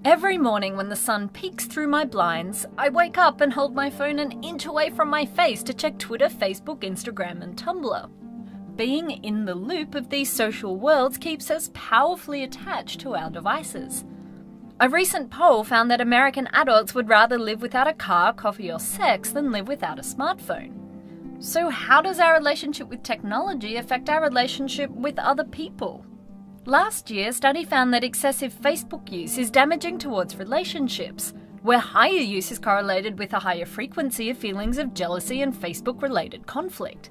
Every morning when the sun peeks through my blinds, I wake up and hold my phone an inch away from my face to check Twitter, Facebook, Instagram, and Tumblr. Being in the loop of these social worlds keeps us powerfully attached to our devices. A recent poll found that American adults would rather live without a car, coffee, or sex than live without a smartphone. So how does our relationship with technology affect our relationship with other people? Last year, a study found that excessive Facebook use is damaging towards relationships, where higher use is correlated with a higher frequency of feelings of jealousy and Facebook-related conflict.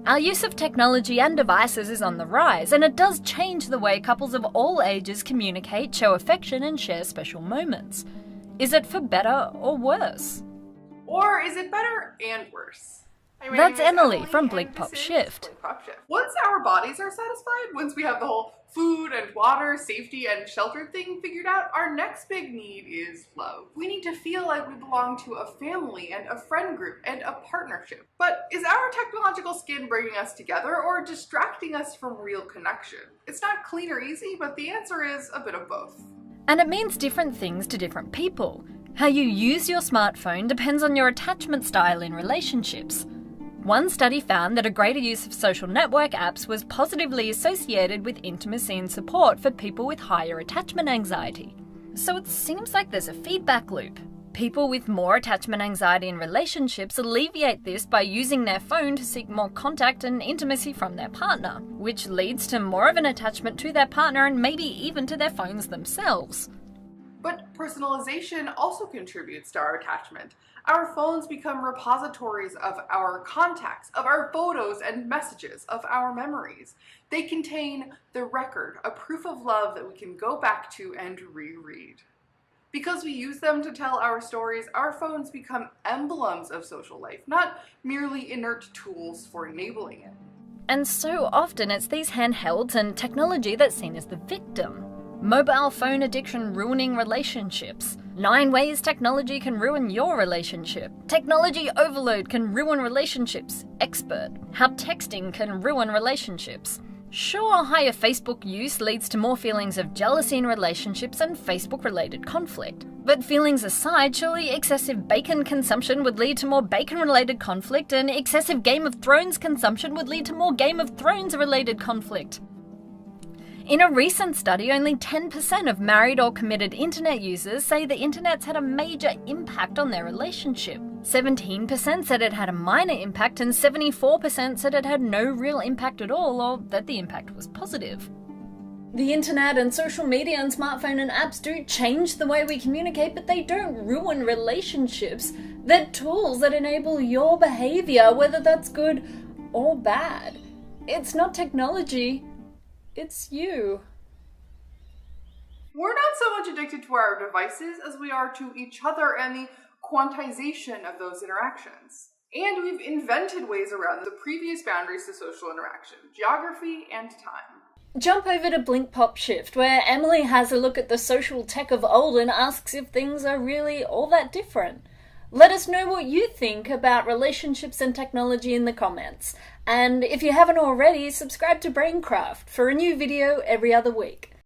Our use of technology and devices is on the rise, and it does change the way couples of all ages communicate, show affection, and share special moments. Is it for better or worse? Or is it better and worse? That's Emily from Blink Pop Shift. Once our bodies are satisfied, once we have the whole food and water, safety and shelter thing figured out, our next big need is love. We need to feel like we belong to a family and a friend group and a partnership. But is our technological skin bringing us together or distracting us from real connection? It's not clean or easy, but the answer is a bit of both. And it means different things to different people. How you use your smartphone depends on your attachment style in relationships. One study found that a greater use of social network apps was positively associated with intimacy and support for people with higher attachment anxiety. So it seems like there's a feedback loop. People with more attachment anxiety in relationships alleviate this by using their phone to seek more contact and intimacy from their partner, which leads to more of an attachment to their partner and maybe even to their phones themselves. But personalization also contributes to our attachment. Our phones become repositories of our contacts, of our photos and messages, of our memories. They contain the record, a proof of love that we can go back to and reread. Because we use them to tell our stories, our phones become emblems of social life, not merely inert tools for enabling it. And so often it's these handhelds and technology that's seen as the victim. Mobile phone addiction ruining relationships. 9 ways technology can ruin your relationship. Technology overload can ruin relationships. Expert. How texting can ruin relationships. Sure, higher Facebook use leads to more feelings of jealousy in relationships and Facebook-related conflict. But feelings aside, surely excessive bacon consumption would lead to more bacon-related conflict, and excessive Game of Thrones consumption would lead to more Game of Thrones-related conflict. In a recent study, only 10% of married or committed internet users say the internet's had a major impact on their relationship. 17% said it had a minor impact, and 74% said it had no real impact at all, or that the impact was positive. The internet and social media and smartphone and apps do change the way we communicate, but they don't ruin relationships. They're tools that enable your behavior, whether that's good or bad. It's not technology. It's you. We're not so much addicted to our devices as we are to each other and the quantization of those interactions. And we've invented ways around the previous boundaries to social interaction, geography and time. Jump over to Blink Pop Shift, where Emily has a look at the social tech of old and asks if things are really all that different. Let us know what you think about relationships and technology in the comments. And if you haven't already, subscribe to Braincraft for a new video every other week.